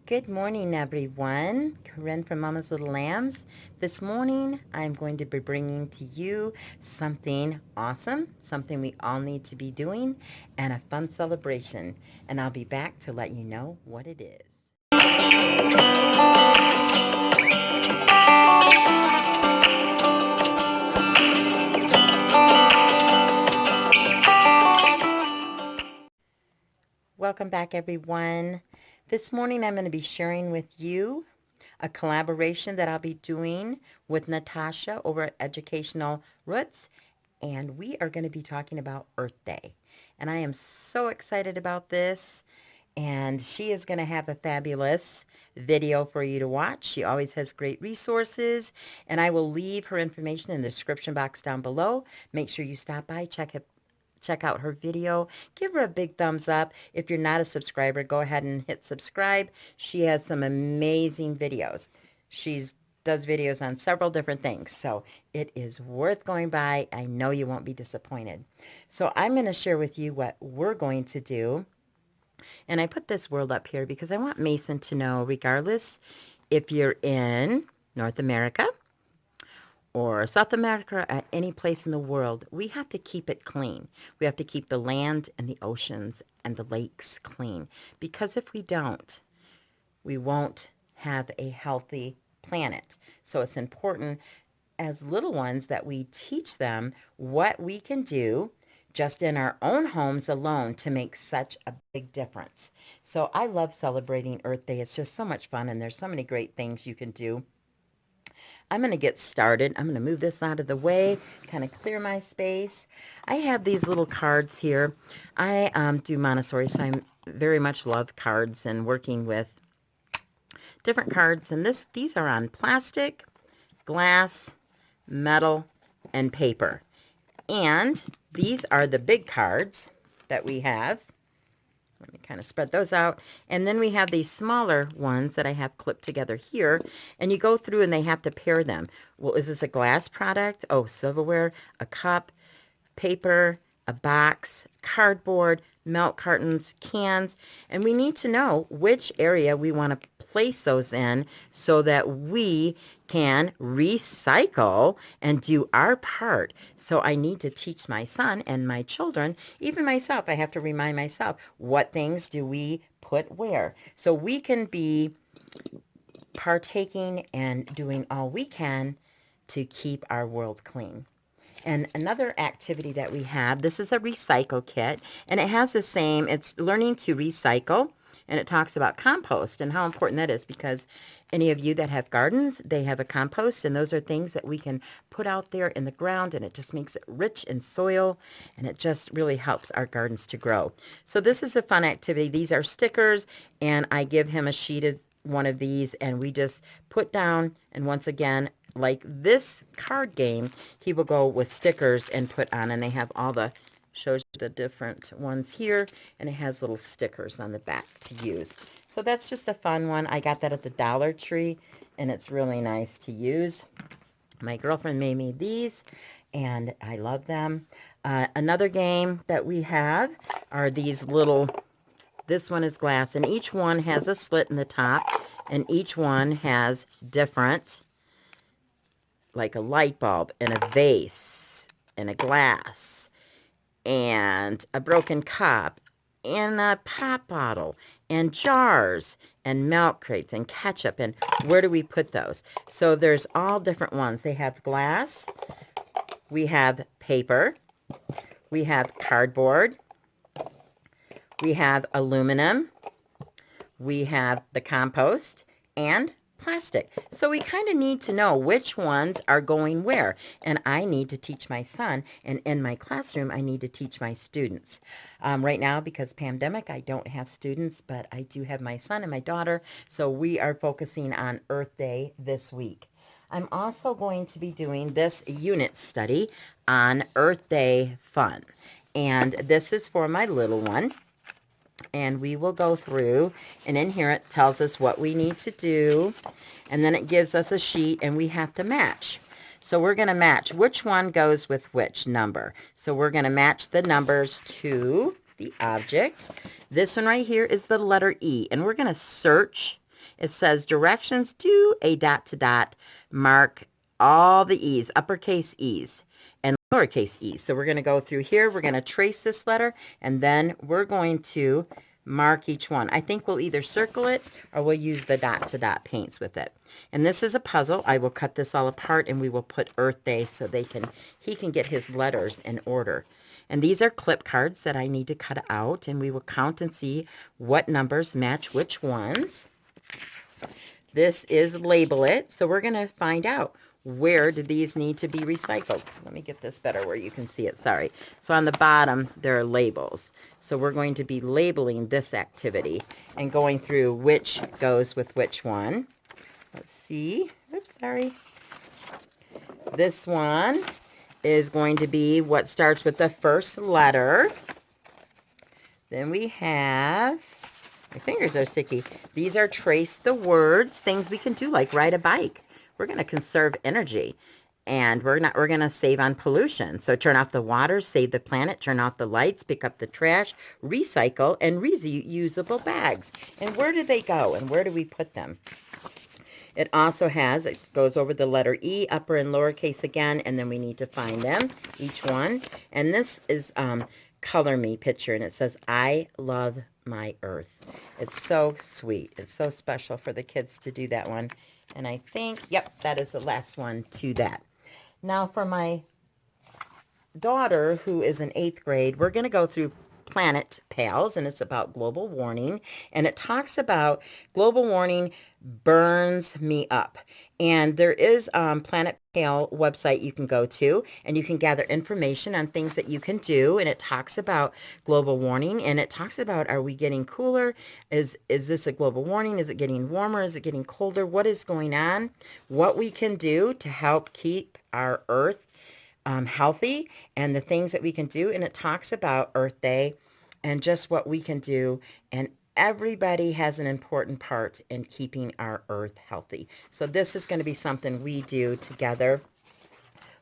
Good morning, everyone. Corinne from Mama's Little Lambs. This morning, I'm going to be bringing to you something awesome, something we all need to be doing, and a fun celebration. And I'll be back to let you know what it is. Welcome back, everyone. This morning, I'm going to be sharing with you a collaboration that I'll be doing with Natasha over at Educational Roots, and we are going to be talking about Earth Day. And I am so excited about this, and she is going to have a fabulous video for you to watch. She always has great resources, and I will leave her information in the description box down below. Make sure you stop by, check out her video. Give her a big thumbs up. If you're not a subscriber, go ahead and hit subscribe. She has some amazing videos. She does videos on several different things, so it is worth going by. I know you won't be disappointed. So I'm going to share with you what we're going to do. And I put this world up here because I want Mason to know, regardless if you're in North America or South America, or any place in the world, we have to keep it clean. We have to keep the land and the oceans and the lakes clean. Because if we don't, we won't have a healthy planet. So it's important as little ones that we teach them what we can do just in our own homes alone to make such a big difference. So I love celebrating Earth Day. It's just so much fun, and there's so many great things you can do. I'm going to get started. I'm going to move this out of the way, kind of clear my space. I have these little cards here. I do Montessori, so I very much love cards and working with different cards. And these are on plastic, glass, metal, and paper. And these are the big cards that we have. Let me kind of spread those out. And then we have these smaller ones that I have clipped together here. And you go through and they have to pair them. Well, is this a glass product? Oh, silverware, a cup, paper, a box, cardboard, milk cartons, cans. And we need to know which area we want to place those in so that we can recycle and do our part. So I need to teach my son and my children, even myself, I have to remind myself, what things do we put where? So we can be partaking and doing all we can to keep our world clean. And another activity that we have, this is a recycle kit, and it has the same, it's learning to recycle, and it talks about compost and how important that is, because any of you that have gardens, they have a compost, and those are things that we can put out there in the ground, and it just makes it rich in soil, and it just really helps our gardens to grow. So this is a fun activity. These are stickers, and I give him a sheet of one of these, and we just put down, and once again, like this card game, he will go with stickers and put on, and they have all the, shows you the different ones here, and it has little stickers on the back to use. So that's just a fun one. I got that at the Dollar Tree, and it's really nice to use. My girlfriend made me these, and I love them. Another game that we have are these little, this one is glass, and each one has a slit in the top, and each one has different, like a light bulb and a vase and a glass and a broken cup and a pop bottle and jars and milk crates and ketchup, and where do we put those? So there's all different ones. They have glass, we have paper, we have cardboard, we have aluminum, we have the compost, and plastic. So we kind of need to know which ones are going where. And I need to teach my son, and in my classroom, I need to teach my students. Right now, because pandemic, I don't have students, but I do have my son and my daughter. So we are focusing on Earth Day this week. I'm also going to be doing this unit study on Earth Day fun. And this is for my little one. And we will go through, and in here it tells us what we need to do, and then it gives us a sheet, and we have to match. So we're going to match which one goes with which number. So we're going to match the numbers to the object. This one right here is the letter E, and we're going to search it says directions to a dot to dot. Mark all the E's, uppercase E's and lowercase e's. So we're going to go through here. We're going to trace this letter, and then we're going to mark each one. I think we'll either circle it or we'll use the dot to dot paints with it. And this is a puzzle. I will cut this all apart, and we will put Earth Day so he can get his letters in order. And these are clip cards that I need to cut out, and we will count and see what numbers match which ones. This is label it. So we're going to find out, where do these need to be recycled? Let me get this better where you can see it. Sorry. So on the bottom, there are labels. So we're going to be labeling this activity and going through which goes with which one. Let's see. Oops, sorry. This one is going to be what starts with the first letter. Then we have, my fingers are sticky. These are trace the words, things we can do like ride a bike. We're going to conserve energy, and we're going to save on pollution. So turn off the water, save the planet, turn off the lights, pick up the trash, recycle, and reusable bags. And where do they go, and where do we put them? It also has, it goes over the letter E, upper and lowercase again, and then we need to find them, each one. And this is Color Me picture, and it says, I love my earth. It's so sweet. It's so special for the kids to do that one. And I think, yep, that is the last one to that. Now for my daughter, who is in 8th grade, we're going to go through Planet Pals, and it's about global warming. And it talks about global warming burns me up. And there is Planet Pal website you can go to, and you can gather information on things that you can do. And it talks about global warming, and it talks about, are we getting cooler? Is this a global warming? Is it getting warmer? Is it getting colder? What is going on? What we can do to help keep our earth healthy, and the things that we can do. And it talks about Earth Day and just what we can do. And everybody has an important part in keeping our earth healthy. So this is going to be something we do together.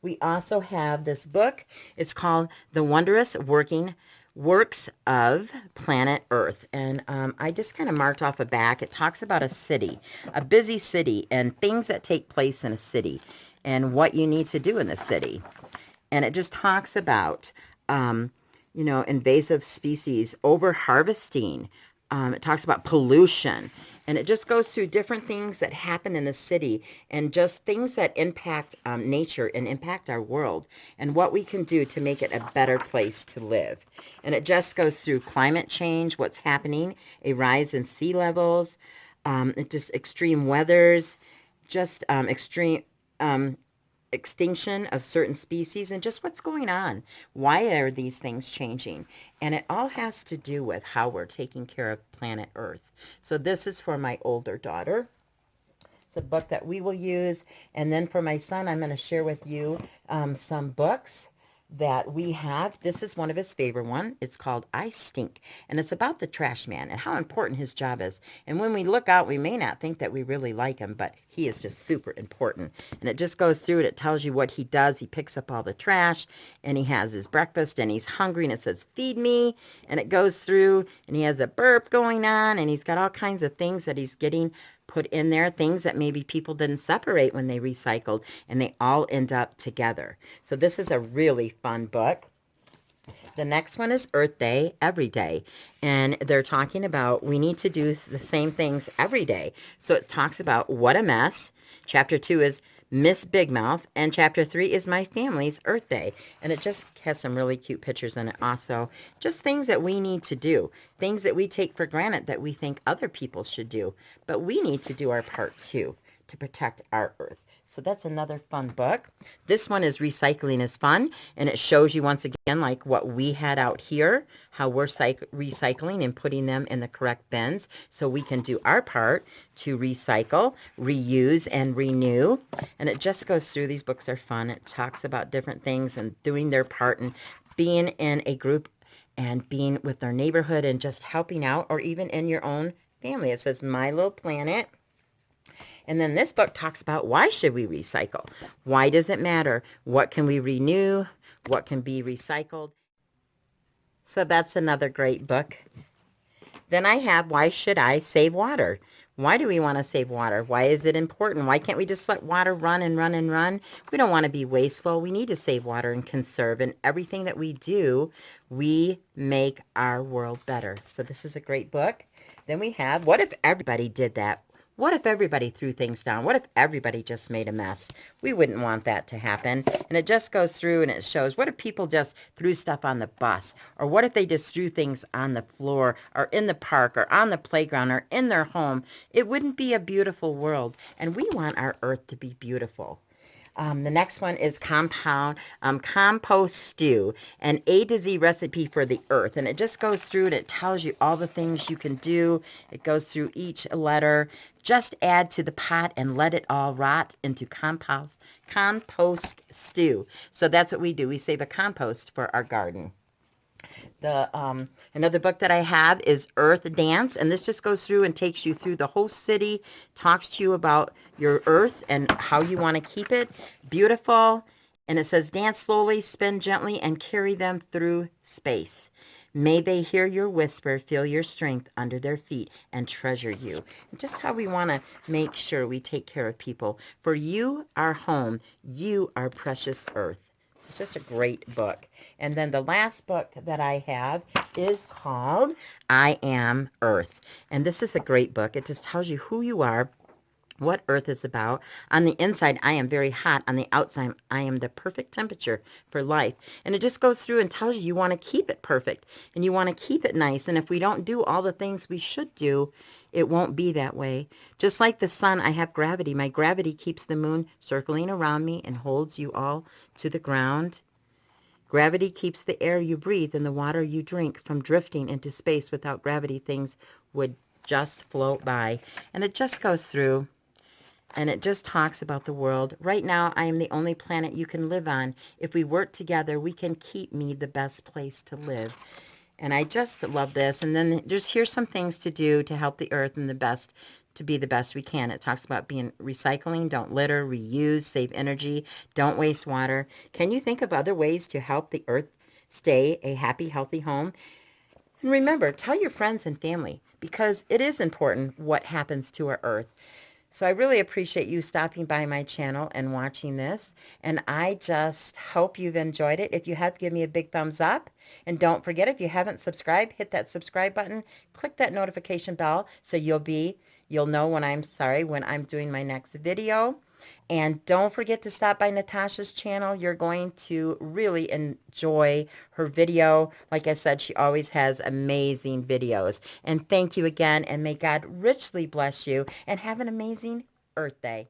We also have this book. It's called The Wondrous Works of Planet Earth. And I just kind of marked off a back. It talks about a city, a busy city, and things that take place in a city and what you need to do in the city. And it just talks about, invasive species, over-harvesting. It talks about pollution. And it just goes through different things that happen in the city and just things that impact nature and impact our world and what we can do to make it a better place to live. And it just goes through climate change, what's happening, a rise in sea levels, just extreme weathers, just extreme extinction of certain species, and just what's going on. Why are these things changing? And it all has to do with how we're taking care of planet Earth. So this is for my older daughter. It's a book that we will use. And then for my son, I'm going to share with you some books that we have. This is one of his favorite one. It's called I Stink, and it's about the trash man and how important his job is. And when we look out, we may not think that we really like him, but he is just super important. And it just goes through it. It tells you what he does. He picks up all the trash, and he has his breakfast, and he's hungry, and it says, feed me. And it goes through, and he has a burp going on, and he's got all kinds of things that he's getting put in there, things that maybe people didn't separate when they recycled, and they all end up together. So this is a really fun book. The next one is Earth Day, every day. And they're talking about we need to do the same things every day. So it talks about what a mess. Chapter 2 is Miss Big Mouth, and chapter 3 is My Family's Earth Day. And it just has some really cute pictures in it also. Just things that we need to do, things that we take for granted that we think other people should do. But we need to do our part too to protect our earth. So that's another fun book. This one is Recycling is Fun, and it shows you once again like what we had out here, how we're recycling and putting them in the correct bins so we can do our part to recycle, reuse, and renew. And it just goes through. These books are fun. It talks about different things and doing their part and being in a group and being with their neighborhood and just helping out, or even in your own family. It says My Little Planet. And then this book talks about why should we recycle? Why does it matter? What can we renew? What can be recycled? So that's another great book. Then I have Why Should I Save Water? Why do we want to save water? Why is it important? Why can't we just let water run and run and run? We don't want to be wasteful. We need to save water and conserve. And everything that we do, we make our world better. So this is a great book. Then we have, what if everybody did that? What if everybody threw things down? What if everybody just made a mess? We wouldn't want that to happen. And it just goes through and it shows, what if people just threw stuff on the bus? Or what if they just threw things on the floor or in the park or on the playground or in their home? It wouldn't be a beautiful world. And we want our earth to be beautiful. The next one is compost stew, an A to Z recipe for the earth. And it just goes through and it tells you all the things you can do. It goes through each letter. Just add to the pot and let it all rot into compost stew. So that's what we do. We save a compost for our garden. Another book that I have is Earth Dance, and this just goes through and takes you through the whole city, talks to you about your earth and how you want to keep it beautiful. And it says, dance slowly, spin gently, and carry them through space. May they hear your whisper, feel your strength under their feet, and treasure you. Just how we want to make sure we take care of people. For you are home. You are precious earth. It's just a great book. And then the last book that I have is called I Am Earth. And this is a great book. It just tells you who you are, what Earth is about. On the inside, I am very hot. On the outside, I am the perfect temperature for life. And it just goes through and tells you want to keep it perfect and you want to keep it nice. And if we don't do all the things we should do, it won't be that way. Just like the sun, I have gravity. My gravity keeps the moon circling around me and holds you all to the ground. Gravity keeps the air you breathe and the water you drink from drifting into space. Without gravity, things would just float by. And it just goes through and it just talks about the world. Right now, I am the only planet you can live on. If we work together, we can keep me the best place to live. And I just love this. And then just here's some things to do to help the earth and to be the best we can. It talks about being recycling, don't litter, reuse, save energy, don't waste water. Can you think of other ways to help the earth stay a happy, healthy home? And remember, tell your friends and family because it is important what happens to our earth. So I really appreciate you stopping by my channel and watching this. And I just hope you've enjoyed it. If you have, give me a big thumbs up. And don't forget, if you haven't subscribed, hit that subscribe button. Click that notification bell so you'll know when I'm doing my next video. And don't forget to stop by Natasha's channel. You're going to really enjoy her video. Like I said, she always has amazing videos. And thank you again, and may God richly bless you, and have an amazing Earth Day.